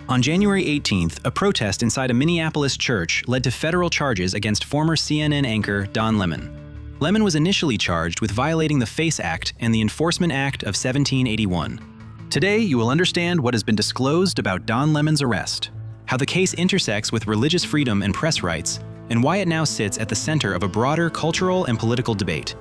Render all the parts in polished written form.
On January 18th, a protest inside a Minneapolis church led to federal charges against former CNN anchor Don Lemon. Lemon was initially charged with violating the FACE Act and the Enforcement Act of 1781. Today, you will understand what has been disclosed about Don Lemon's arrest, how the case intersects with religious freedom and press rights, and why it now sits at the center of a broader cultural and political debate.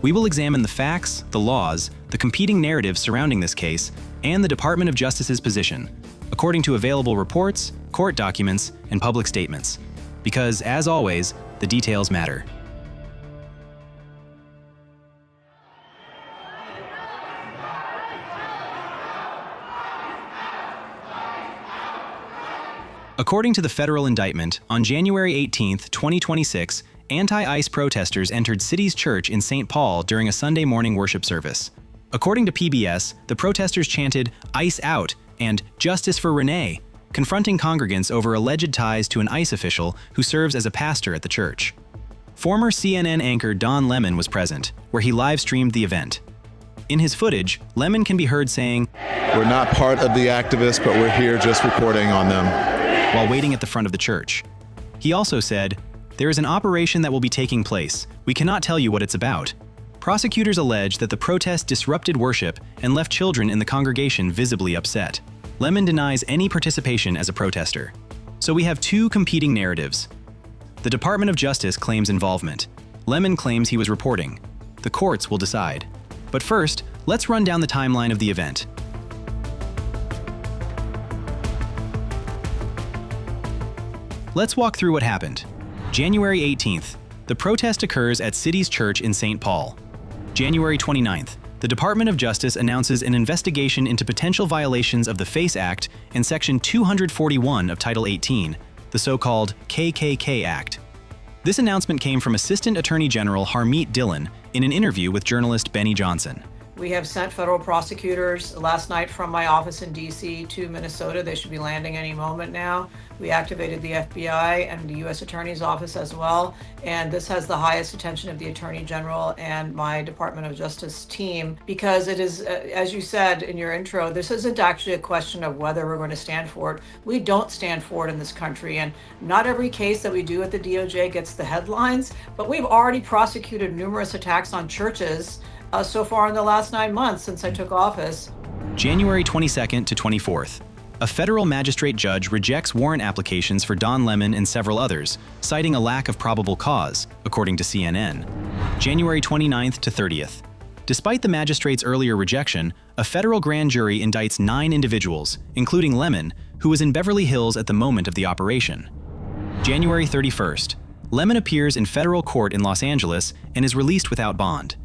We will examine the facts, the laws, the competing narratives surrounding this case, and the Department of Justice's position, according to available reports, court documents, and public statements. Because, as always, the details matter. According to the federal indictment, on January 18, 2026, anti-ICE protesters entered City's Church in St. Paul during a Sunday morning worship service. According to PBS, the protesters chanted, "ICE out," and "Justice for Renee," confronting congregants over alleged ties to an ICE official who serves as a pastor at the church. Former CNN anchor Don Lemon was present, where he live-streamed the event. In his footage, Lemon can be heard saying, "We're not part of the activists, but we're here just reporting on them," while waiting at the front of the church. He also said, "There is an operation that will be taking place. We cannot tell you what it's about." Prosecutors allege that the protest disrupted worship and left children in the congregation visibly upset. Lemon denies any participation as a protester. So we have two competing narratives. The Department of Justice claims involvement. Lemon claims he was reporting. The courts will decide. But first, let's run down the timeline of the event. Let's walk through what happened. January 18th, the protest occurs at City's Church in St. Paul. January 29th, the Department of Justice announces an investigation into potential violations of the FACE Act and Section 241 of Title 18, the so-called KKK Act. This announcement came from Assistant Attorney General Harmeet Dillon in an interview with journalist Benny Johnson. We have sent federal prosecutors last night from my office in D.C. to Minnesota. They should be landing any moment now. We activated the FBI and the U.S. Attorney's Office as well. And this has the highest attention of the Attorney General and my Department of Justice team, because it is, as you said in your intro, this isn't actually a question of whether we're going to stand for it. We don't stand for it in this country. And not every case that we do at the DOJ gets the headlines, but we've already prosecuted numerous attacks on churches so far in the last 9 months since I took office. January 22nd to 24th. A federal magistrate judge rejects warrant applications for Don Lemon and several others, citing a lack of probable cause, according to CNN. January 29th to 30th. Despite the magistrate's earlier rejection, a federal grand jury indicts 9 individuals, including Lemon, who was in Beverly Hills at the moment of the operation. January 31st. Lemon appears in federal court in Los Angeles and is released without bond.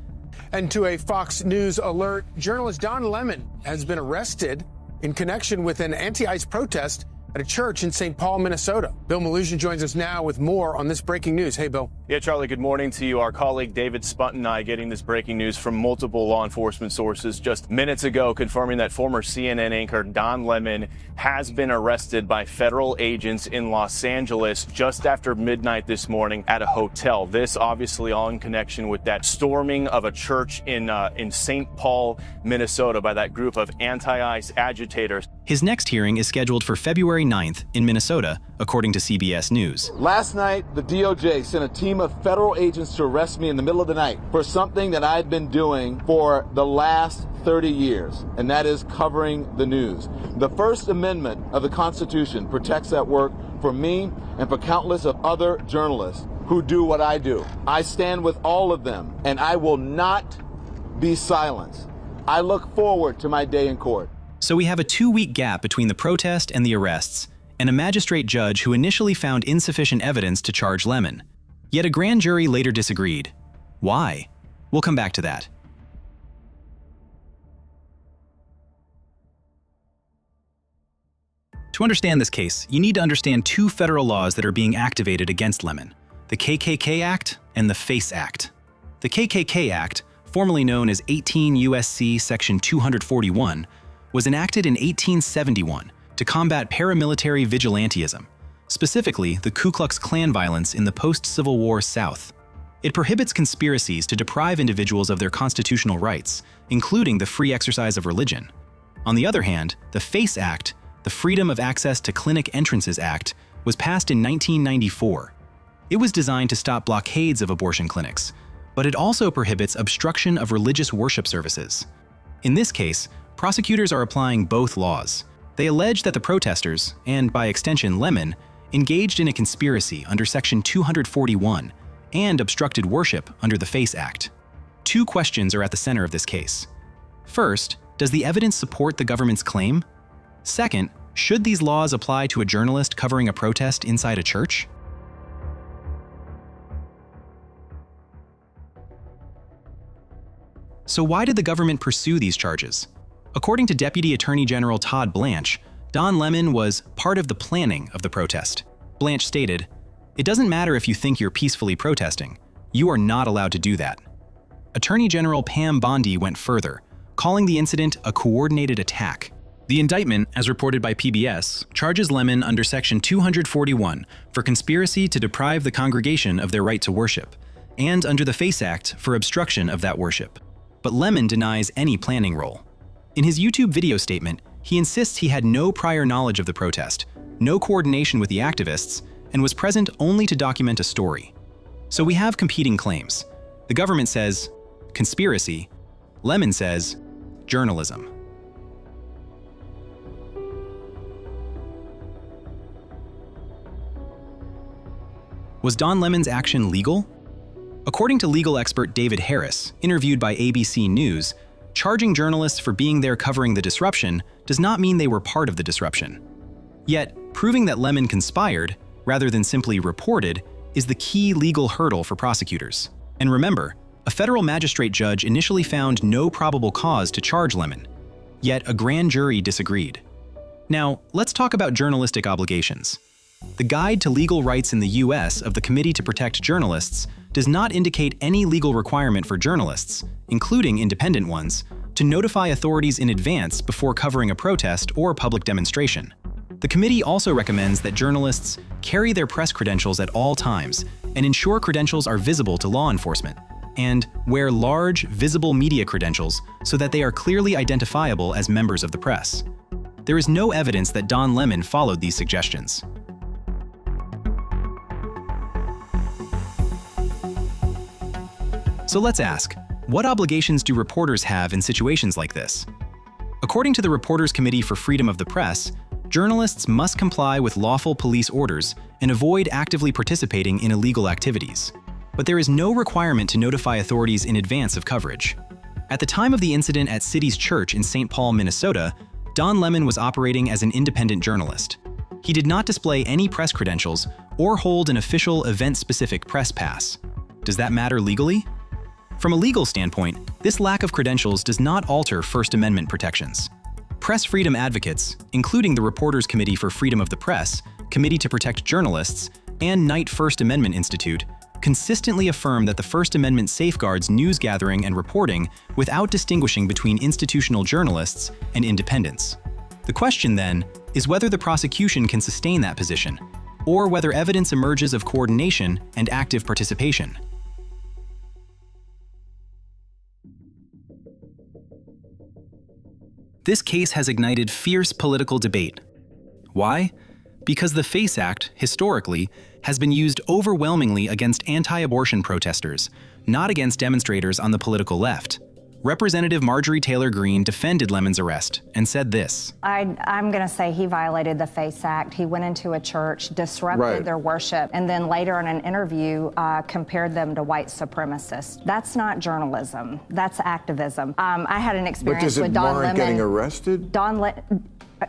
And to a Fox News alert, journalist Don Lemon has been arrested in connection with an anti-ICE protest at a church in St. Paul, Minnesota. Bill Malugin joins us now with more on this breaking news. Hey, Bill. Yeah, Charlie, good morning to you. Our colleague David Spunt and I getting this breaking news from multiple law enforcement sources just minutes ago, confirming that former CNN anchor Don Lemon has been arrested by federal agents in Los Angeles just after midnight this morning at a hotel. This obviously all in connection with that storming of a church in St. Paul, Minnesota by that group of anti-ICE agitators. His next hearing is scheduled for February 9th in Minnesota, according to CBS News. Last night, the DOJ sent a team of federal agents to arrest me in the middle of the night for something that I've been doing for the last 30 years, and that is covering the news. The First Amendment of the Constitution protects that work for me and for countless of other journalists who do what I do. I stand with all of them, and I will not be silenced. I look forward to my day in court. So we have a 2-week gap between the protest and the arrests, and a magistrate judge who initially found insufficient evidence to charge Lemon. Yet a grand jury later disagreed. Why? We'll come back to that. To understand this case, you need to understand 2 federal laws that are being activated against Lemon: the KKK Act and the FACE Act. The KKK Act, formerly known as 18 U.S.C. Section 241, was enacted in 1871 to combat paramilitary vigilantism, specifically the Ku Klux Klan violence in the post-Civil War South. It prohibits conspiracies to deprive individuals of their constitutional rights, including the free exercise of religion. On the other hand, the FACE Act the Freedom of Access to Clinic Entrances Act, was passed in 1994. It was designed to stop blockades of abortion clinics, but it also prohibits obstruction of religious worship services. In this case, prosecutors are applying both laws. They allege that the protesters, and by extension Lemon, engaged in a conspiracy under Section 241 and obstructed worship under the FACE Act. Two questions are at the center of this case. First, does the evidence support the government's claim? Second, should these laws apply to a journalist covering a protest inside a church? So why did the government pursue these charges? According to Deputy Attorney General Todd Blanche, Don Lemon was part of the planning of the protest. Blanche stated, "It doesn't matter if you think you're peacefully protesting. You are not allowed to do that." Attorney General Pam Bondi went further, calling the incident a coordinated attack. The indictment, as reported by PBS, charges Lemon under Section 241 for conspiracy to deprive the congregation of their right to worship, and under the FACE Act for obstruction of that worship. But Lemon denies any planning role. In his YouTube video statement, he insists he had no prior knowledge of the protest, no coordination with the activists, and was present only to document a story. So we have competing claims. The government says, conspiracy. Lemon says, journalism. Was Don Lemon's action legal? According to legal expert David Harris, interviewed by ABC News, charging journalists for being there covering the disruption does not mean they were part of the disruption. Yet, proving that Lemon conspired, rather than simply reported, is the key legal hurdle for prosecutors. And remember, a federal magistrate judge initially found no probable cause to charge Lemon. Yet a grand jury disagreed. Now, let's talk about journalistic obligations. The Guide to Legal Rights in the U.S. of the Committee to Protect Journalists does not indicate any legal requirement for journalists, including independent ones, to notify authorities in advance before covering a protest or public demonstration. The committee also recommends that journalists carry their press credentials at all times and ensure credentials are visible to law enforcement, and wear large, visible media credentials so that they are clearly identifiable as members of the press. There is no evidence that Don Lemon followed these suggestions. So let's ask, what obligations do reporters have in situations like this? According to the Reporters Committee for Freedom of the Press, journalists must comply with lawful police orders and avoid actively participating in illegal activities. But there is no requirement to notify authorities in advance of coverage. At the time of the incident at City's Church in St. Paul, Minnesota, Don Lemon was operating as an independent journalist. He did not display any press credentials or hold an official event-specific press pass. Does that matter legally? From a legal standpoint, this lack of credentials does not alter First Amendment protections. Press freedom advocates, including the Reporters Committee for Freedom of the Press, Committee to Protect Journalists, and Knight First Amendment Institute, consistently affirm that the First Amendment safeguards news gathering and reporting without distinguishing between institutional journalists and independents. The question, then, is whether the prosecution can sustain that position, or whether evidence emerges of coordination and active participation. This case has ignited fierce political debate. Why? Because the FACE Act, historically, has been used overwhelmingly against anti-abortion protesters, not against demonstrators on the political left. Representative Marjorie Taylor Greene defended Lemon's arrest and said this. I'm going to say he violated the FACE Act. He went into a church, disrupted their worship, and then later in an interview compared them to white supremacists. That's not journalism. That's activism. I had an experience with Don Lemon. But does it warrant getting arrested?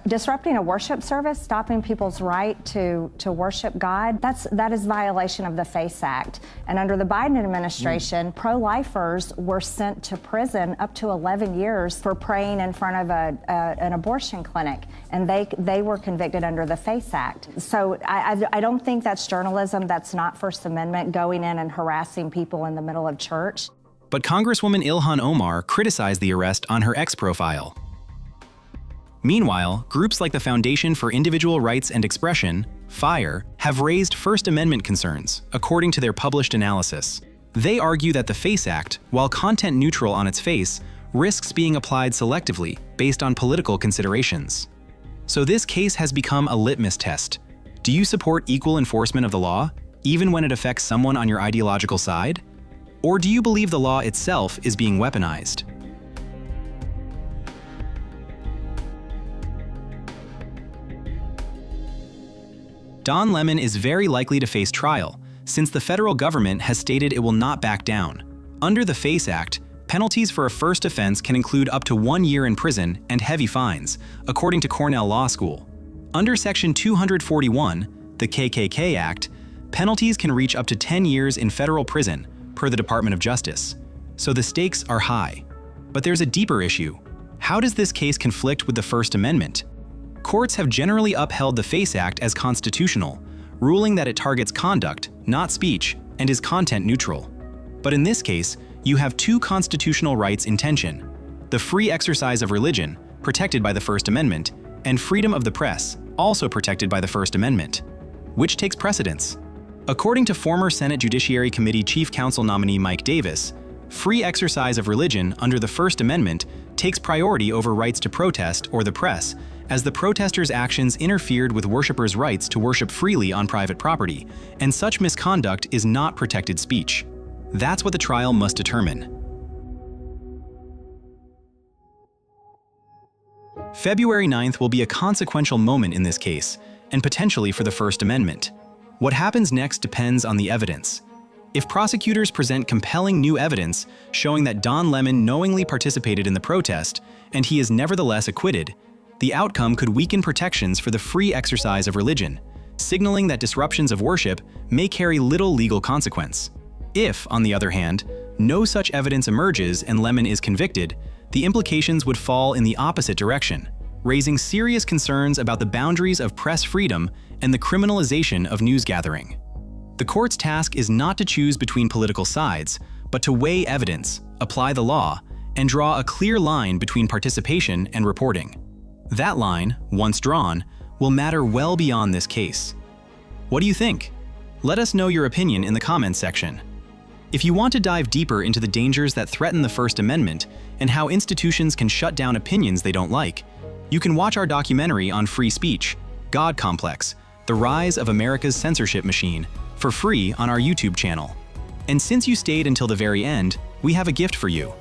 Disrupting a worship service, stopping people's right to worship God, that is violation of the FACE Act. And under the Biden administration, pro-lifers were sent to prison up to 11 years for praying in front of an abortion clinic, and they were convicted under the FACE Act. So I don't think that's journalism. That's not First Amendment, going in and harassing people in the middle of church. But Congresswoman Ilhan Omar criticized the arrest on her X profile. Meanwhile, groups like the Foundation for Individual Rights and Expression, FIRE, have raised First Amendment concerns, according to their published analysis. They argue that the FACE Act, while content neutral on its face, risks being applied selectively based on political considerations. So this case has become a litmus test. Do you support equal enforcement of the law, even when it affects someone on your ideological side? Or do you believe the law itself is being weaponized? Don Lemon is very likely to face trial, since the federal government has stated it will not back down. Under the FACE Act, penalties for a first offense can include up to 1 year in prison and heavy fines, according to Cornell Law School. Under Section 241, the KKK Act, penalties can reach up to 10 years in federal prison, per the Department of Justice. So the stakes are high. But there's a deeper issue. How does this case conflict with the First Amendment? Courts have generally upheld the FACE Act as constitutional, ruling that it targets conduct, not speech, and is content neutral. But in this case, you have two constitutional rights in tension: the free exercise of religion, protected by the First Amendment, and freedom of the press, also protected by the First Amendment. Which takes precedence? According to former Senate Judiciary Committee Chief Counsel nominee Mike Davis, free exercise of religion under the First Amendment takes priority over rights to protest or the press, as the protesters' actions interfered with worshipers' rights to worship freely on private property, and such misconduct is not protected speech. That's what the trial must determine. February 9th will be a consequential moment in this case, and potentially for the First Amendment. What happens next depends on the evidence. If prosecutors present compelling new evidence showing that Don Lemon knowingly participated in the protest, and he is nevertheless acquitted, the outcome could weaken protections for the free exercise of religion, signaling that disruptions of worship may carry little legal consequence. If, on the other hand, no such evidence emerges and Lemon is convicted, the implications would fall in the opposite direction, raising serious concerns about the boundaries of press freedom and the criminalization of news gathering. The court's task is not to choose between political sides, but to weigh evidence, apply the law, and draw a clear line between participation and reporting. That line, once drawn, will matter well beyond this case. What do you think? Let us know your opinion in the comments section. If you want to dive deeper into the dangers that threaten the First Amendment and how institutions can shut down opinions they don't like, you can watch our documentary on free speech, God Complex: The Rise of America's Censorship Machine, for free on our YouTube channel. And since you stayed until the very end, we have a gift for you.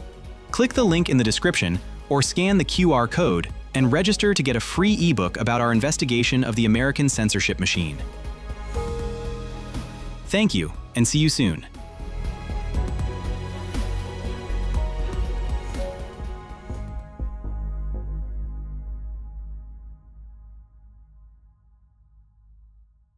Click the link in the description or scan the QR code and register to get a free ebook about our investigation of the American censorship machine. Thank you, and see you soon.